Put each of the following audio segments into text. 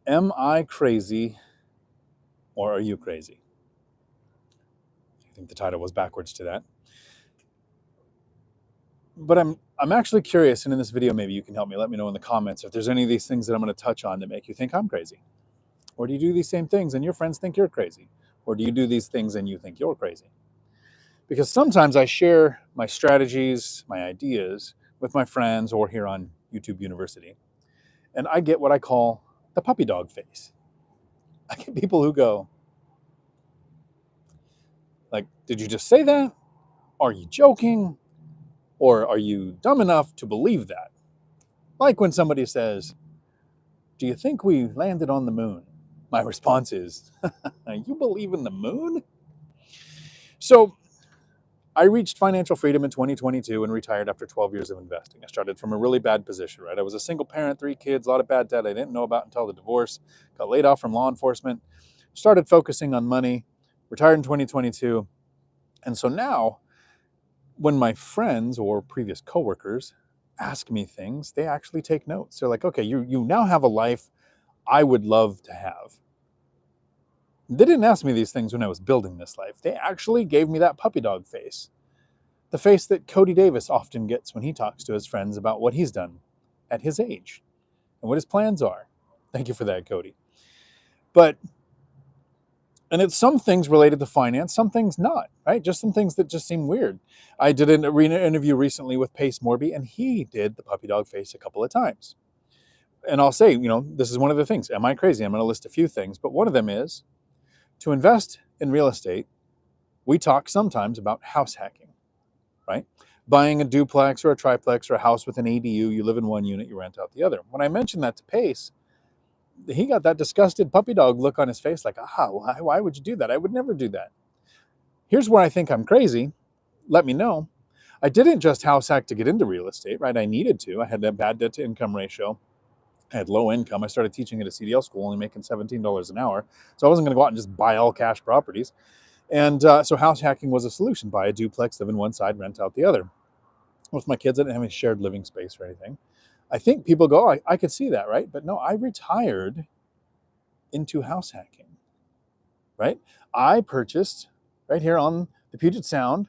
Am I crazy or are you crazy? I think the title was backwards to that. But I'm actually curious, and in this video maybe you can help me. Let me know in the comments if there's any of these things that I'm going to touch on that make you think I'm crazy. Or do you do these same things and your friends think you're crazy? Or do you do these things and you think you're crazy? Because sometimes I share my strategies, my ideas with my friends or here on YouTube University. And I get what I call the puppy dog face. I get people who go, like, did you just say that? Are you joking? Or are you dumb enough to believe that? Like when somebody says, do you think we landed on the moon? My response is, you believe in the moon? So I reached financial freedom in 2022 and retired after 12 years of investing. I started from a really bad position, right? I was a single parent, 3 kids, a lot of bad debt I didn't know about until the divorce, got laid off from law enforcement, started focusing on money, retired in 2022. And so now, when my friends or previous coworkers ask me things, they actually take notes. They're like, okay, you now have a life I would love to have. They didn't ask me these things when I was building this life. They actually gave me that puppy dog face. The face that Cody Davis often gets when he talks to his friends about what he's done at his age and what his plans are. Thank you for that, Cody. And it's some things related to finance, some things not, right? Just some things that just seem weird. I did an arena interview recently with Pace Morby, and he did the puppy dog face a couple of times. And I'll say, this is one of the things. Am I crazy? I'm going to list a few things, but one of them is to invest in real estate. We talk sometimes about house hacking, right? Buying a duplex or a triplex or a house with an ADU, you live in one unit, you rent out the other. When I mentioned that to Pace, he got that disgusted puppy dog look on his face like, why would you do that? I would never do that. Here's where I think I'm crazy. Let me know. I didn't just house hack to get into real estate, right? I needed to. I had that bad debt to income ratio. I had low income. I started teaching at a CDL school, only making $17 an hour. So I wasn't going to go out and just buy all cash properties. And so house hacking was a solution. Buy a duplex, live in one side, rent out the other. With my kids, I didn't have any shared living space or anything. I think people go, I could see that, right? But no, I retired into house hacking, right? I purchased right here on the Puget Sound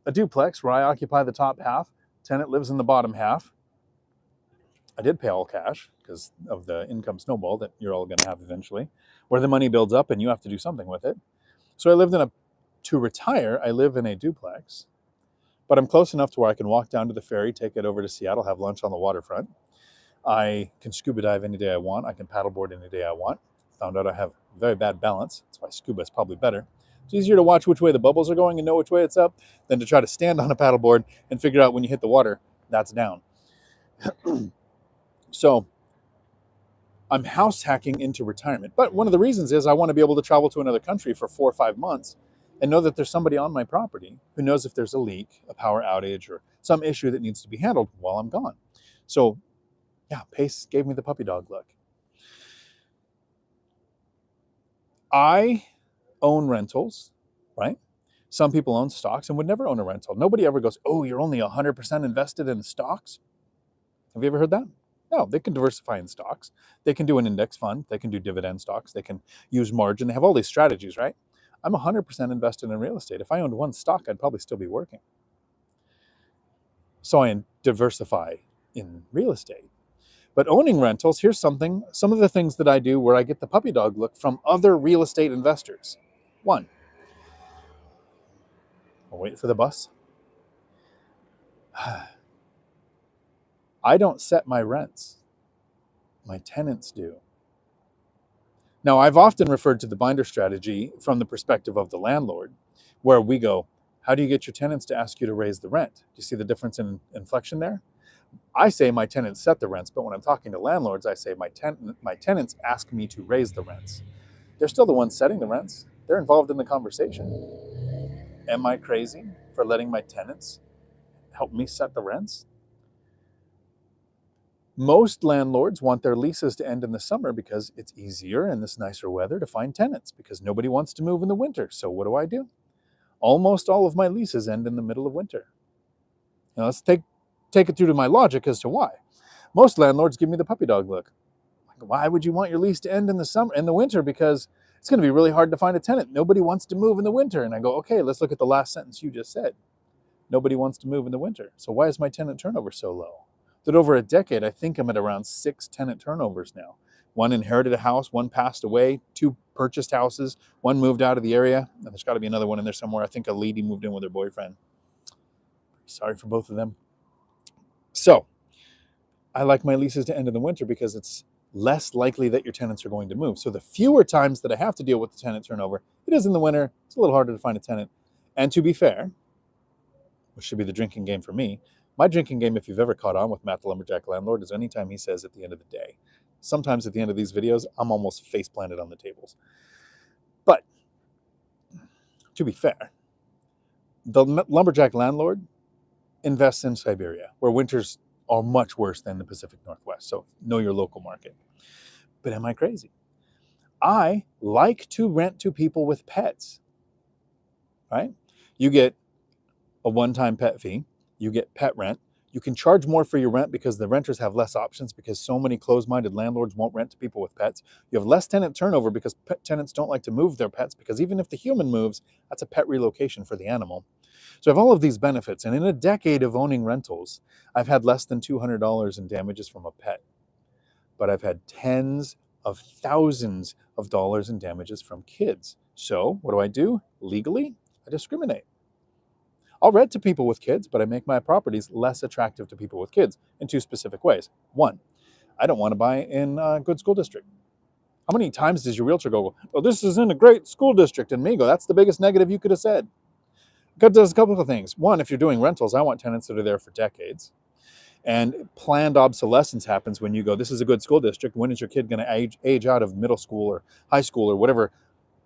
a duplex where I occupy the top half. Tenant lives in the bottom half. I did pay all cash because of the income snowball that you're all going to have eventually, where the money builds up and you have to do something with it. So to retire, I live in a duplex, but I'm close enough to where I can walk down to the ferry, take it over to Seattle, have lunch on the waterfront. I can scuba dive any day I want. I can paddleboard any day I want. Found out I have very bad balance. That's why scuba is probably better. It's easier to watch which way the bubbles are going and know which way it's up than to try to stand on a paddleboard and figure out when you hit the water, that's down. So I'm house hacking into retirement. But one of the reasons is I want to be able to travel to another country for 4 or 5 months and know that there's somebody on my property who knows if there's a leak, a power outage, or some issue that needs to be handled while I'm gone. So yeah, Pace gave me the puppy dog look. I own rentals, right? Some people own stocks and would never own a rental. Nobody ever goes, oh, you're only 100% invested in stocks. Have you ever heard that? No, they can diversify in stocks. They can do an index fund. They can do dividend stocks. They can use margin. They have all these strategies, right? I'm 100% invested in real estate. If I owned one stock, I'd probably still be working. So I diversify in real estate. But owning rentals, here's some of the things that I do where I get the puppy dog look from other real estate investors. 1, I'll wait for the bus. I don't set my rents. My tenants do. Now, I've often referred to the binder strategy from the perspective of the landlord, where we go, how do you get your tenants to ask you to raise the rent? Do you see the difference in inflection there? I say my tenants set the rents, but when I'm talking to landlords, I say my tenants ask me to raise the rents. They're still the ones setting the rents. They're involved in the conversation. Am I crazy for letting my tenants help me set the rents? Most landlords want their leases to end in the summer because it's easier in this nicer weather to find tenants because nobody wants to move in the winter. So what do? Almost all of my leases end in the middle of winter. Now let's take it through to my logic as to why. Most landlords give me the puppy dog look. Why would you want your lease to end in the winter? Because it's going to be really hard to find a tenant. Nobody wants to move in the winter. And I go, okay, let's look at the last sentence you just said. Nobody wants to move in the winter. So why is my tenant turnover so low? That over a decade, I think I'm at around 6 tenant turnovers now. One inherited a house, one passed away, 2 purchased houses, one moved out of the area. And there's got to be another one in there somewhere. I think a lady moved in with her boyfriend. Sorry for both of them. So I like my leases to end in the winter because it's less likely that your tenants are going to move. So the fewer times that I have to deal with the tenant turnover, it is in the winter. It's a little harder to find a tenant. And to be fair, which should be the drinking game for me, my drinking game, if you've ever caught on with Matt the Lumberjack Landlord, is anytime he says at the end of the day. Sometimes at the end of these videos, I'm almost face planted on the tables. But to be fair, the Lumberjack Landlord invests in Siberia, where winters are much worse than the Pacific Northwest. So know your local market. But am I crazy? I like to rent to people with pets, right? You get a one-time pet fee. You get pet rent. You can charge more for your rent because the renters have less options because so many closed-minded landlords won't rent to people with pets. You have less tenant turnover because pet tenants don't like to move their pets because even if the human moves, that's a pet relocation for the animal. So I have all of these benefits. And in a decade of owning rentals, I've had less than $200 in damages from a pet. But I've had tens of thousands of dollars in damages from kids. So what do? Legally, I discriminate. I'll rent to people with kids, but I make my properties less attractive to people with kids in 2 specific ways. 1, I don't want to buy in a good school district. How many times does your realtor go, well, this is in a great school district, and me go, that's the biggest negative you could have said? Because there's a couple of things. 1, if you're doing rentals, I want tenants that are there for decades. And planned obsolescence happens when you go, this is a good school district. When is your kid going to age out of middle school or high school or whatever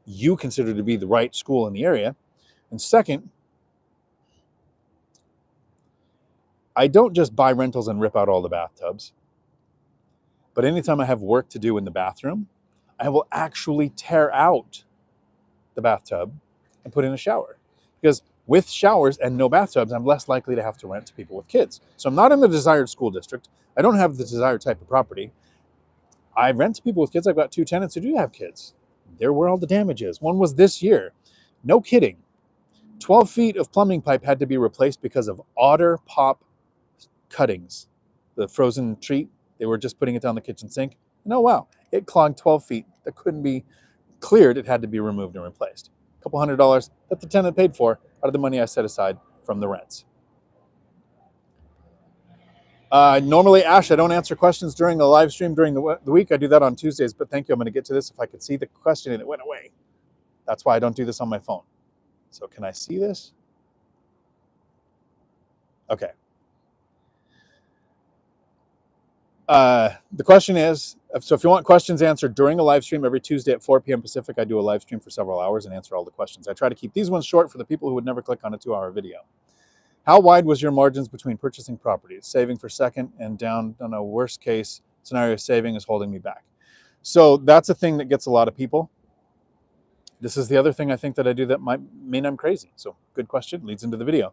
you consider to be the right school in the area? And second, I don't just buy rentals and rip out all the bathtubs. But anytime I have work to do in the bathroom, I will actually tear out the bathtub and put in a shower. Because with showers and no bathtubs, I'm less likely to have to rent to people with kids. So I'm not in the desired school district. I don't have the desired type of property. I rent to people with kids. I've got 2 tenants who do have kids. There were all the damages. One was this year. No kidding. 12 feet of plumbing pipe had to be replaced because of otter pop cuttings. The frozen treat, they were just putting it down the kitchen sink. And oh wow, it clogged 12 feet that couldn't be cleared. It had to be removed and replaced. A couple $100 that the tenant paid for out of the money I set aside from the rents. Normally, Ash, I don't answer questions during the live stream during the week. I do that on Tuesdays, but thank you. I'm going to get to this. If I could see the question and it went away. That's why I don't do this on my phone. So can I see this? Okay. The question is, so if you want questions answered during a live stream every Tuesday at 4 p.m. Pacific, I do a live stream for several hours and answer all the questions. I try to keep these ones short for the people who would never click on a 2-hour video. How wide was your margins between purchasing properties? Saving for second and down on a worst case scenario, saving is holding me back. So that's a thing that gets a lot of people. This is the other thing I think that I do that might mean I'm crazy. So good question, leads into the video.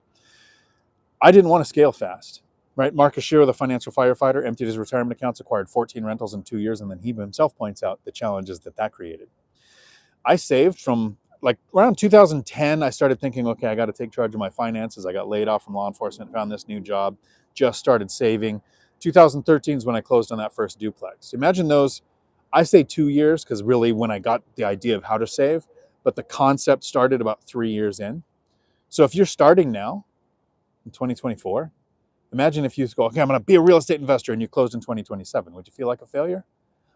I didn't want to scale fast. Right, Mark Ashiro, the financial firefighter, emptied his retirement accounts, acquired 14 rentals in 2 years, and then he himself points out the challenges that created. I saved from like around 2010. I started thinking, okay, I got to take charge of my finances. I got laid off from law enforcement, found this new job, just started saving. 2013 is when I closed on that first duplex. Imagine those. I say 2 years because really when I got the idea of how to save, but the concept started about 3 years in. So if you're starting now in 2024, imagine if you go, okay, I'm going to be a real estate investor, and you closed in 2027. Would you feel like a failure?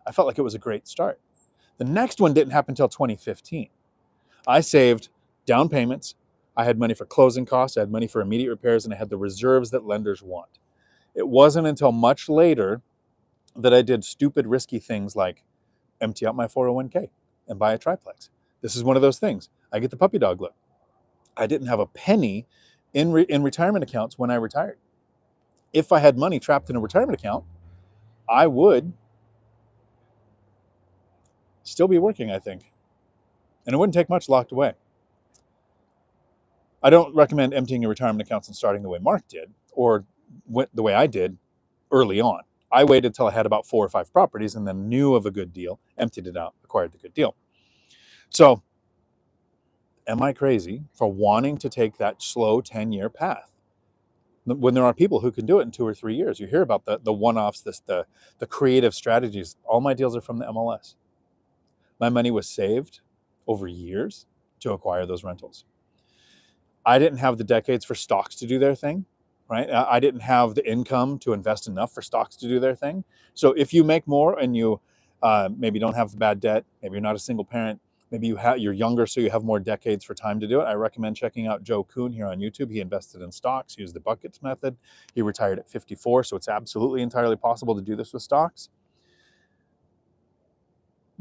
I felt like it was a great start. The next one didn't happen until 2015. I saved down payments. I had money for closing costs. I had money for immediate repairs, and I had the reserves that lenders want. It wasn't until much later that I did stupid, risky things like empty out my 401k and buy a triplex. This is one of those things. I get the puppy dog look. I didn't have a penny in retirement accounts when I retired. If I had money trapped in a retirement account, I would still be working, I think. And it wouldn't take much locked away. I don't recommend emptying your retirement accounts and starting the way Mark did or the way I did early on. I waited till I had about 4 or 5 properties and then knew of a good deal, emptied it out, acquired the good deal. So am I crazy for wanting to take that slow 10-year path when there are people who can do it in 2 or 3 years? You hear about the one-offs, the creative strategies. All my deals are from the MLS. My money was saved over years to acquire those rentals. I didn't have the decades for stocks to do their thing, right? I didn't have the income to invest enough for stocks to do their thing. So if you make more and you maybe don't have the bad debt, maybe you're not a single parent, maybe you're younger, so you have more decades for time to do it. I recommend checking out Joe Kuhn here on YouTube. He invested in stocks, used the buckets method. He retired at 54, so it's absolutely entirely possible to do this with stocks.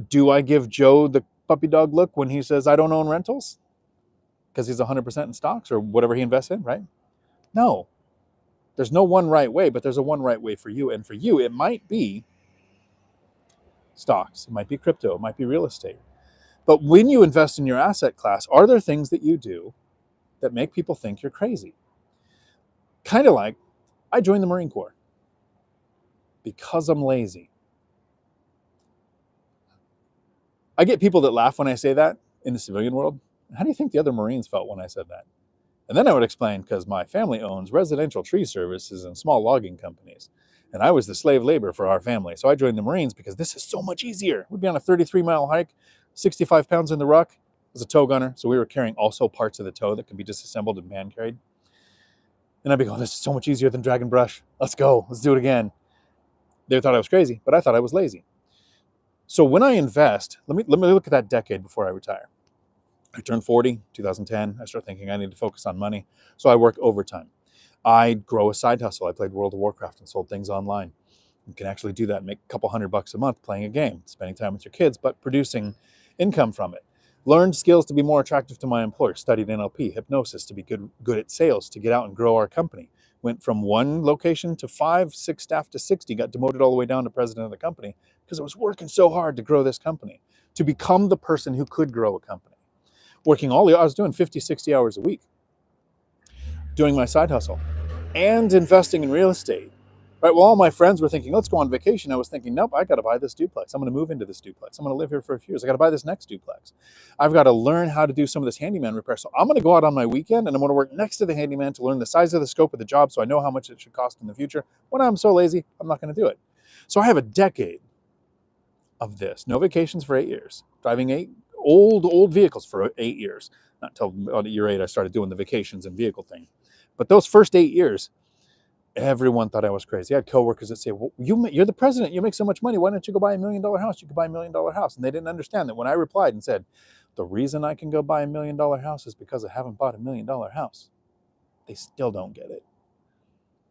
Do I give Joe the puppy dog look when he says I don't own rentals? Because he's 100% in stocks or whatever he invests in, right? No. There's no one right way, but there's a one right way for you. And for you, it might be stocks, it might be crypto, it might be real estate. But when you invest in your asset class, are there things that you do that make people think you're crazy? Kind of like I joined the Marine Corps because I'm lazy. I get people that laugh when I say that in the civilian world. How do you think the other Marines felt when I said that? And then I would explain, because my family owns residential tree services and small logging companies. And I was the slave labor for our family. So I joined the Marines because this is so much easier. We'd be on a 33-mile hike, 65 pounds in the ruck. I was a tow gunner, so we were carrying also parts of the tow that could be disassembled and man carried. And I'd be going, this is so much easier than drag and brush. Let's go. Let's do it again. They thought I was crazy, but I thought I was lazy. So when I invest, let me look at that decade before I retire. I turned 40, 2010. I started thinking I need to focus on money. So I work overtime. I grow a side hustle. I played World of Warcraft and sold things online. You can actually do that and make a couple $100 a month playing a game, spending time with your kids, but producing income from it. Learned skills to be more attractive to my employer. Studied NLP, hypnosis to be good at sales, to get out and grow our company. Went from 1 location to 5, 6 staff to 60, got demoted all the way down to president of the company because I was working so hard to grow this company, to become the person who could grow a company. Working I was doing 50, 60 hours a week, doing my side hustle and investing in real estate. Right. Well, all my friends were thinking, let's go on vacation. I was thinking, nope, I got to buy this duplex. I'm going to move into this duplex. I'm going to live here for a few years. I got to buy this next duplex. I've got to learn how to do some of this handyman repair. So I'm going to go out on my weekend and I'm going to work next to the handyman to learn the size of the scope of the job so I know how much it should cost in the future. When I'm so lazy, I'm not going to do it. So I have a decade of this. No vacations for 8 years. Driving 8 old vehicles for 8 years. Not until about year 8 I started doing the vacations and vehicle thing. But those first 8 years, everyone thought I was crazy. I had coworkers that say, well, you're the president. You make so much money. Why don't you go buy $1 million house? You could buy $1 million house. And they didn't understand that when I replied and said, the reason I can go buy $1 million house is because I haven't bought $1 million house. They still don't get it.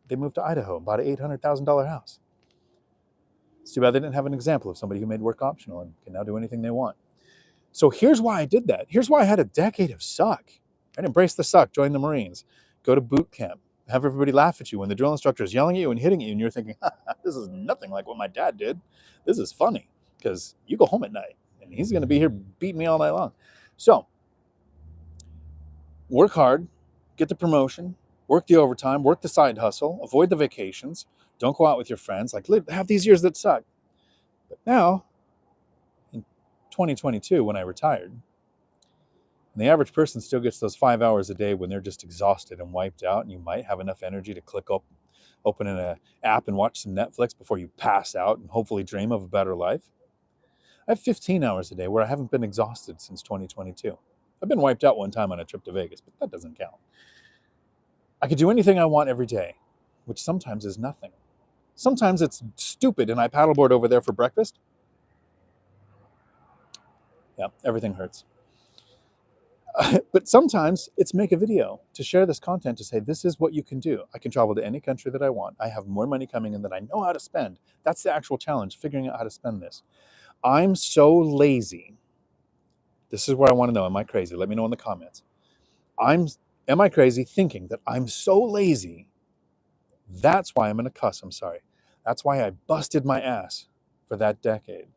They moved to Idaho and bought an $800,000 house. It's too bad they didn't have an example of somebody who made work optional and can now do anything they want. So here's why I did that. Here's why I had a decade of suck. I'd embrace the suck, join the Marines, go to boot camp, have everybody laugh at you when the drill instructor is yelling at you and hitting you, and you're thinking, this is nothing like what my dad did. This is funny, because you go home at night, and he's going to be here beating me all night long. So work hard, get the promotion, work the overtime, work the side hustle, avoid the vacations, don't go out with your friends, have these years that suck. But now, in 2022, when I retired, and the average person still gets those 5 hours a day when they're just exhausted and wiped out, and you might have enough energy to open an app and watch some Netflix before you pass out and hopefully dream of a better life. I have 15 hours a day where I haven't been exhausted since 2022. I've been wiped out one time on a trip to Vegas, but that doesn't count. I could do anything I want every day, which sometimes is nothing. Sometimes it's stupid and I paddleboard over there for breakfast. Yeah, everything hurts. But sometimes it's make a video to share this content, to say, this is what you can do. I can travel to any country that I want. I have more money coming in that I know how to spend. That's the actual challenge, figuring out how to spend this. I'm so lazy. This is where I want to know, am I crazy? Let me know in the comments. Am I crazy thinking that I'm so lazy? That's why I'm going to cuss. I'm sorry. That's why I busted my ass for that decade,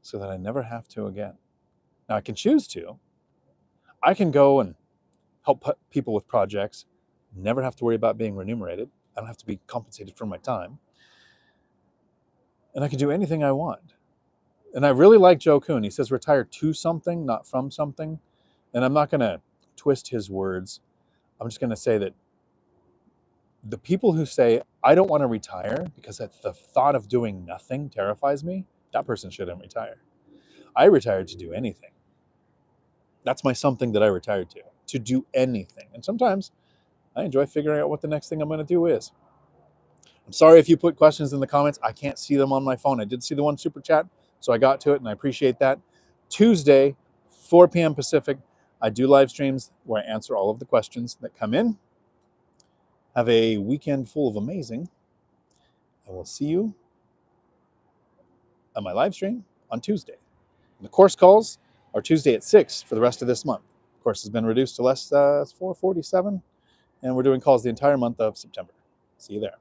so that I never have to again. Now I can choose to. I can go and help people with projects, never have to worry about being remunerated. I don't have to be compensated for my time. and I can do anything I want. And I really like Joe Kuhn. He says retire to something, not from something. And I'm not going to twist his words. I'm just going to say that the people who say, I don't want to retire because the thought of doing nothing terrifies me, that person shouldn't retire. I retired to do anything. That's my something that I retired to do anything. And sometimes I enjoy figuring out what the next thing I'm going to do is. I'm sorry if you put questions in the comments. I can't see them on my phone. I did see the one super chat, so I got to it, and I appreciate that. Tuesday, 4 p.m. Pacific, I do live streams where I answer all of the questions that come in. Have a weekend full of amazing. I will see you on my live stream on Tuesday. And the course calls are Tuesday at 6 for the rest of this month. The course has been reduced to less 447, and we're doing calls the entire month of September. See you there.